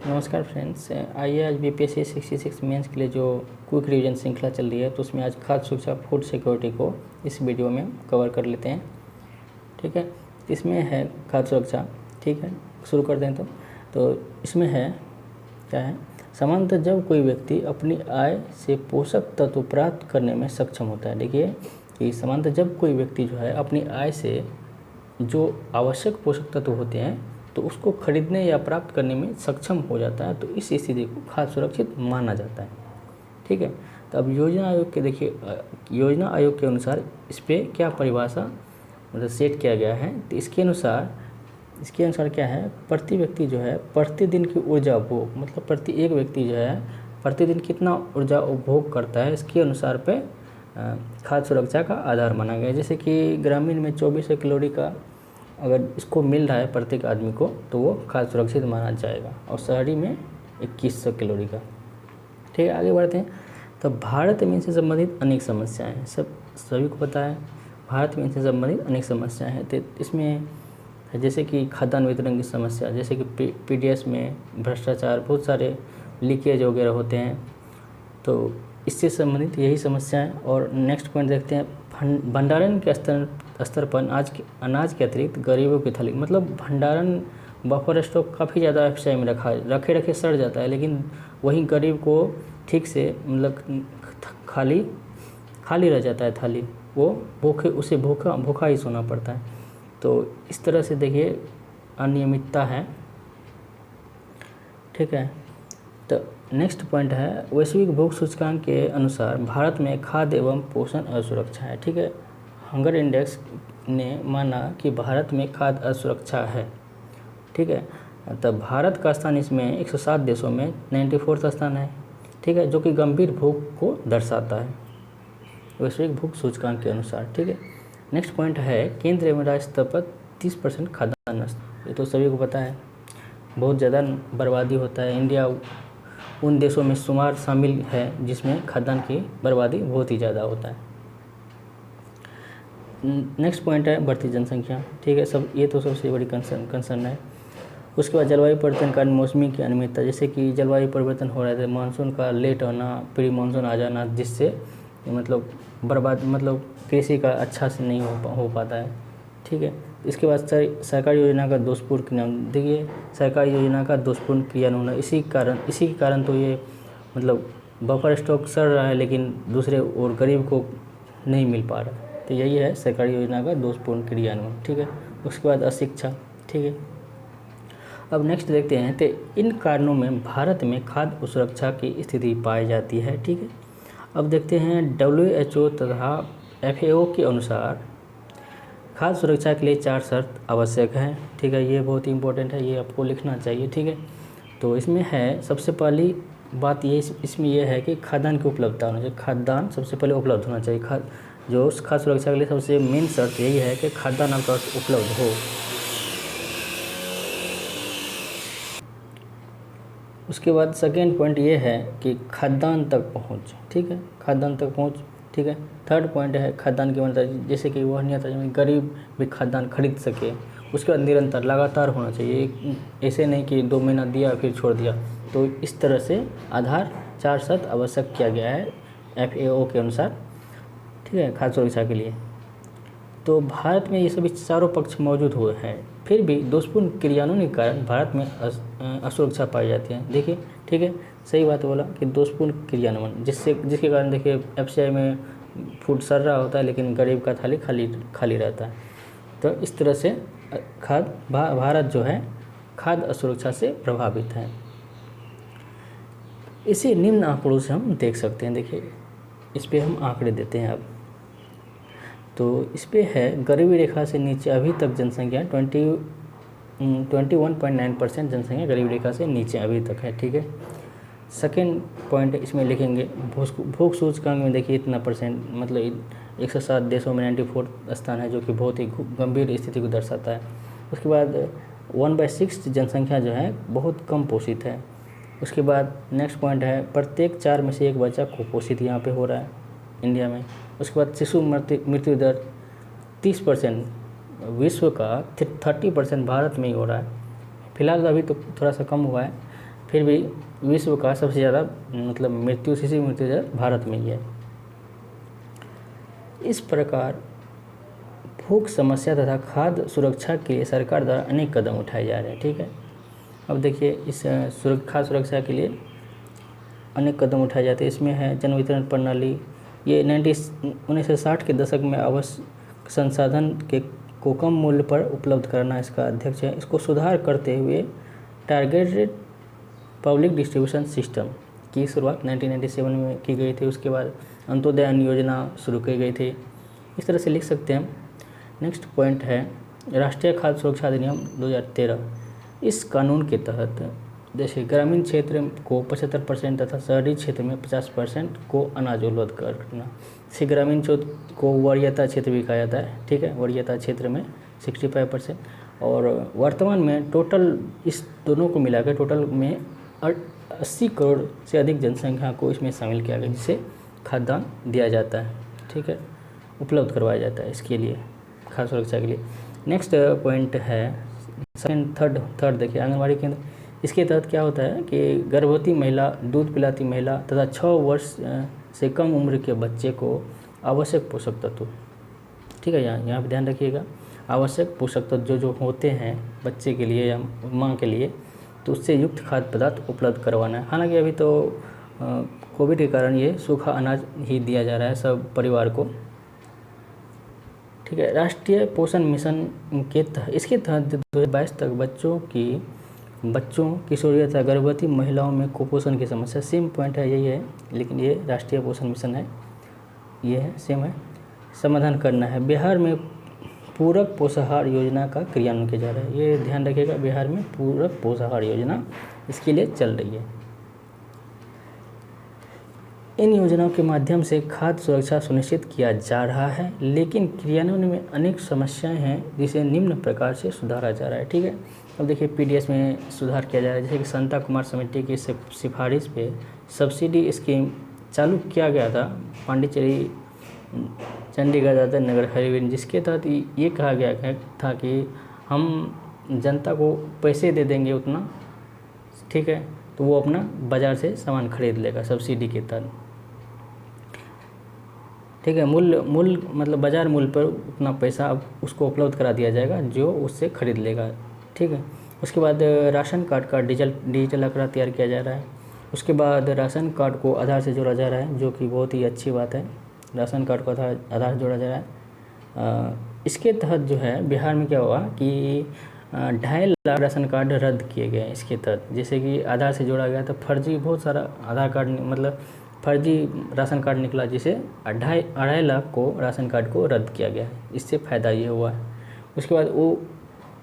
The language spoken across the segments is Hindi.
नमस्कार फ्रेंड्स, आइए आज बीपीएससी 66 मेंस के लिए जो क्विक रिवीजन श्रृंखला चल रही है तो उसमें आज खाद्य सुरक्षा फूड सिक्योरिटी को इस वीडियो में कवर कर लेते हैं। ठीक है, इसमें है खाद्य सुरक्षा। ठीक है, शुरू कर दें तो इसमें है क्या है, सामान्यतः जब कोई व्यक्ति अपनी आय से पोषक तत्व प्राप्त करने में सक्षम होता है। देखिए कि सामान्यतः जब कोई व्यक्ति जो है अपनी आय से जो आवश्यक पोषक तत्व होते हैं तो उसको खरीदने या प्राप्त करने में सक्षम हो जाता है, तो इस स्थिति को खाद्य सुरक्षित माना जाता है। ठीक है, तो अब योजना आयोग के देखिए, योजना आयोग के अनुसार इस पर क्या परिभाषा मतलब सेट किया गया है। तो इसके अनुसार क्या है, प्रति व्यक्ति जो है प्रतिदिन की ऊर्जा उपभोग, मतलब प्रति एक व्यक्ति जो है प्रतिदिन कितना ऊर्जा उपभोग करता है, इसके अनुसार पे खाद्य सुरक्षा का आधार माना गया है। जैसे कि ग्रामीण में 2400 कैलोरी का अगर इसको मिल रहा है प्रत्येक आदमी को तो वो खाद्य सुरक्षित माना जाएगा, और शहरी में 2100 कैलोरी का। ठीक है, आगे बढ़ते हैं। तो भारत में इनसे संबंधित अनेक समस्याएं हैं, सभी को पता है भारत में इनसे संबंधित अनेक समस्याएं हैं। तो इसमें जैसे कि खाद्यान्न वितरण की समस्या, जैसे कि पीडीएस में भ्रष्टाचार, बहुत सारे लीकेज वगैरह होते हैं, तो इससे संबंधित यही समस्याएं। और नेक्स्ट पॉइंट देखते हैं, भंडारण के स्तर पर अनाज के अतिरिक्त गरीबों की थाली, मतलब भंडारण बफर स्टॉक काफ़ी ज़्यादा एफसीआई में रखे सड़ जाता है, लेकिन वहीं गरीब को ठीक से मतलब खाली रह जाता है थाली, वो उसे भूखा ही सोना पड़ता है। तो इस तरह से देखिए अनियमितता है। ठीक है, तो नेक्स्ट पॉइंट है, वैश्विक भूख सूचकांक के अनुसार भारत में खाद्य एवं पोषण असुरक्षा है। ठीक है, हंगर इंडेक्स ने माना कि भारत में खाद्य असुरक्षा है। ठीक है, तब भारत का स्थान इसमें 107 देशों में 94वां स्थान है। ठीक है, जो कि गंभीर भूख को दर्शाता है वैश्विक भूख सूचकांक के अनुसार। ठीक है, नेक्स्ट पॉइंट है, केंद्र एवं राज्य स्तर पर 30% खाद्यान्न, ये तो सभी को पता है बहुत ज़्यादा बर्बादी होता है। इंडिया उन देशों में शुमार शामिल है जिसमें खाद्यान्न की बर्बादी बहुत ही ज़्यादा होता है। नेक्स्ट पॉइंट है बढ़ती जनसंख्या। ठीक है, ये तो सबसे बड़ी कंसर्न है। उसके बाद जलवायु परिवर्तन कारण मौसमी की अनियमितता, जैसे कि जलवायु परिवर्तन हो रहा है, मानसून का लेट होना, प्री मानसून आ जाना, जिससे मतलब कृषि का अच्छा से नहीं हो पाता है। ठीक है, इसके बाद सरकारी योजना का दोषपूर्ण क्रियान्वयन, देखिए सरकारी योजना का दोषपूर्ण क्रियान्वयन इसी के कारण तो ये मतलब बफर स्टॉक सड़ रहा है, लेकिन दूसरे और गरीब को नहीं मिल पा रहा। तो यही है सरकारी योजना का दोषपूर्ण क्रियान्वयन। ठीक है, उसके बाद अशिक्षा। ठीक है, अब नेक्स्ट देखते हैं, तो इन कारणों में भारत में खाद्य सुरक्षा की स्थिति पाई जाती है। ठीक है, अब देखते हैं WHO तथा FAO के अनुसार खाद्य सुरक्षा के लिए 4 शर्त आवश्यक है। ठीक है, ये बहुत ही इंपॉर्टेंट है, ये आपको लिखना चाहिए। ठीक है, तो इसमें है सबसे पहली बात ये इसमें यह है कि खाद्यान्न की उपलब्धता होना चाहिए। खाद्यान्न सबसे पहले उपलब्ध होना चाहिए। खाद्य सुरक्षा के लिए सबसे मेन शर्त यही है कि खाद्यान्न आपके पास उपलब्ध हो। उसके बाद सेकेंड पॉइंट ये है कि खाद्यान्न तक पहुँच। ठीक है, खाद्यान्न तक पहुँच। ठीक है, थर्ड पॉइंट है खाद्यान्न की मात्रा, जैसे कि वह नियत गरीब भी खाद्यान्न खरीद सके। उसके बाद निरंतर लगातार होना चाहिए, ऐसे नहीं कि 2 महीना दिया फिर छोड़ दिया। तो इस तरह से आधार 4 शर्त आवश्यक किया गया है FAO के अनुसार। ठीक है, खाद्य सुरक्षा के लिए। तो भारत में ये सभी चारों पक्ष मौजूद हुए हैं, फिर भी दोषपूर्ण क्रियान्वयन के कारण भारत में असुरक्षा पाई जाती है। देखिए, ठीक है, सही बात बोला कि दोषपूर्ण क्रियान्वयन जिसके कारण देखिए FCI में फूड सड़ रहा होता है, लेकिन गरीब का थाली खाली रहता है। तो इस तरह से भारत जो है खाद्य असुरक्षा से प्रभावित है। इसी निम्न आंकड़ों से हम देख सकते हैं। देखिए इस पे हम आंकड़े देते हैं अब, तो इस पे है गरीबी रेखा से नीचे अभी तक जनसंख्या 21.9% जनसंख्या गरीबी रेखा से नीचे अभी तक है। ठीक है, सेकेंड पॉइंट इसमें लिखेंगे भूख सूचकांक में, देखिए इतना परसेंट, मतलब 107 देशों में 94 स्थान है, जो कि बहुत ही गंभीर स्थिति को दर्शाता है। उसके बाद 1/6 जनसंख्या जो है बहुत कम पोषित है। उसके बाद नेक्स्ट पॉइंट है प्रत्येक 4 में से 1 बच्चा कुपोषित यहाँ पे हो रहा है इंडिया में। उसके बाद शिशु मृत्यु दर 30%, विश्व का 30% भारत में ही हो रहा है। फिलहाल अभी तो थोड़ा सा कम हुआ है, फिर भी विश्व का सबसे ज़्यादा मतलब शिशु मृत्यु दर भारत में ही है। इस प्रकार भूख समस्या तथा खाद्य सुरक्षा के लिए सरकार द्वारा अनेक कदम उठाए जा रहे हैं। ठीक है, अब देखिए इस खाद्य सुरक्षा के लिए अनेक कदम उठाए जाते हैं। इसमें है जन वितरण प्रणाली, ये 1960 के दशक में आवश्यक संसाधन को कम मूल्य पर उपलब्ध कराना इसका अध्यक्ष है। इसको सुधार करते हुए टारगेटेड पब्लिक डिस्ट्रीब्यूशन सिस्टम की शुरुआत 1997 में की गई थी। उसके बाद अंत्योदय अन्न योजना शुरू की गई थी। इस तरह से लिख सकते हैं। नेक्स्ट पॉइंट है राष्ट्रीय खाद्य सुरक्षा अधिनियम 2013। इस कानून के तहत जैसे ग्रामीण क्षेत्र को 75% तथा शहरी क्षेत्र में 50% को अनाज उपलब्ध करना। इसे ग्रामीण क्षेत्र को वरीयता क्षेत्र भी कहा जाता है। ठीक है, वरीयता क्षेत्र में 65% और वर्तमान में टोटल इस दोनों को मिलाकर टोटल में 80 करोड़ से अधिक जनसंख्या को इसमें शामिल किया गया, जिसे खाद्यान्न दिया जाता है। ठीक है, उपलब्ध करवाया जाता है इसके लिए खाद्य सुरक्षा के लिए। नेक्स्ट पॉइंट है थर्ड देखिए आंगनबाड़ी केंद्र। इसके तहत क्या होता है कि गर्भवती महिला, दूध पिलाती महिला तथा 6 वर्ष से कम उम्र के बच्चे को आवश्यक पोषक तत्व, ठीक है, यहाँ पे ध्यान रखिएगा, आवश्यक पोषक तत्व जो होते हैं बच्चे के लिए या माँ के लिए, तो उससे युक्त खाद्य पदार्थ उपलब्ध करवाना है। हालांकि अभी तो कोविड के कारण ये सूखा अनाज ही दिया जा रहा है सब परिवार को। ठीक है, राष्ट्रीय पोषण मिशन के इसके तहत 2022 तक बच्चों किशोरियों तथा गर्भवती महिलाओं में कुपोषण की समस्या, सेम पॉइंट है, यही है, लेकिन ये राष्ट्रीय पोषण मिशन है, ये है सेम है, समाधान करना है। बिहार में पूरक पोषाहार योजना का क्रियान्वयन किया जा रहा है। ये ध्यान रखिएगा, बिहार में पूरक पोषाहार योजना इसके लिए चल रही है। इन योजनाओं के माध्यम से खाद्य सुरक्षा सुनिश्चित किया जा रहा है, लेकिन क्रियान्वयन में अनेक समस्याएं हैं जिसे निम्न प्रकार से सुधारा जा रहा है। ठीक है, अब देखिए पीडीएस में सुधार किया जा रहा है। जैसे कि संता कुमार समिति की सिफारिश पे सब्सिडी स्कीम चालू किया गया था पांडिचेरी, चंडीगढ़ दादर नगर हवेली, जिसके तहत ये कहा गया था कि हम जनता को पैसे दे देंगे उतना, ठीक है, तो वो अपना बाज़ार से सामान खरीद लेगा सब्सिडी के तहत। ठीक है, मूल्य मतलब बाज़ार मूल्य पर उतना पैसा अब उसको उपलब्ध करा दिया जाएगा जो उससे खरीद लेगा। ठीक है, उसके बाद राशन कार्ड का डिजिटल आंकड़ा तैयार किया जा रहा है। उसके बाद राशन कार्ड को आधार से जोड़ा जा रहा है, जो कि बहुत ही अच्छी बात है। राशन कार्ड को आधार से जोड़ा जा रहा है। इसके तहत जो है बिहार में क्या हुआ कि 2.5 लाख राशन कार्ड रद्द किए गए इसके तहत। जैसे कि आधार से जोड़ा गया तो फर्जी बहुत सारा आधार कार्ड मतलब फर्जी राशन कार्ड निकला, जिसे 2.5 लाख को राशन कार्ड को रद्द किया गया है। इससे फ़ायदा ये हुआ है। उसके बाद वो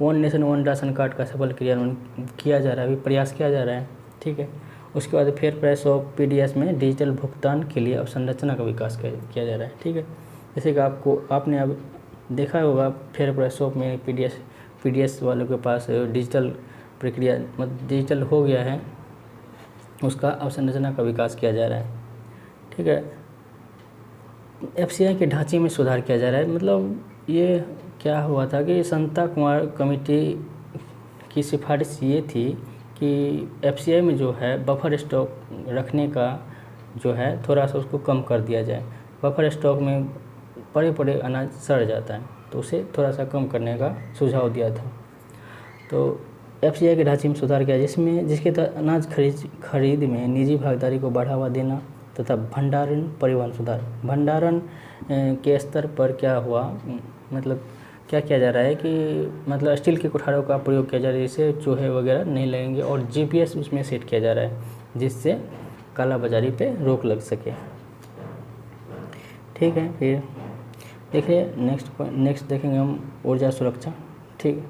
1 नेशन 1 राशन कार्ड का सफल क्रियान्वयन किया जा रहा है, अभी प्रयास किया जा रहा है। ठीक है, उसके बाद फेयर प्राइस ऑफ पीडीएस में डिजिटल भुगतान के लिए अवसंरचना का विकास किया जा रहा है। ठीक है, जैसे कि आपने अब देखा होगा फेयर प्राइस ऑफ में पीडीएस वालों के पास डिजिटल प्रक्रिया मतलब डिजिटल हो गया है, उसका अवसंरचना का विकास किया जा रहा है। ठीक है, एफसीआई के ढांचे में सुधार किया जा रहा है। मतलब ये क्या हुआ था कि संता कुमार कमेटी की सिफारिश ये थी कि एफसीआई में जो है बफर स्टॉक रखने का जो है थोड़ा सा उसको कम कर दिया जाए। बफर स्टॉक में बड़े अनाज सड़ जाता है, तो उसे थोड़ा सा कम करने का सुझाव दिया था। तो एफसीआई के ढांचे में सुधार किया जिसके तहत अनाज खरीद में निजी भागीदारी को बढ़ावा देना तथा भंडारण परिवहन सुधार। भंडारण के स्तर पर क्या हुआ, मतलब क्या किया जा रहा है कि मतलब स्टील के कुठारों का प्रयोग किया जा रहा है, जिससे चूहे वगैरह नहीं लगेंगे, और जीपीएस उसमें सेट किया जा रहा है जिससे कालाबाजारी पे रोक लग सके। ठीक है, फिर देखिए नेक्स्ट देखेंगे हम ऊर्जा सुरक्षा। ठीक है।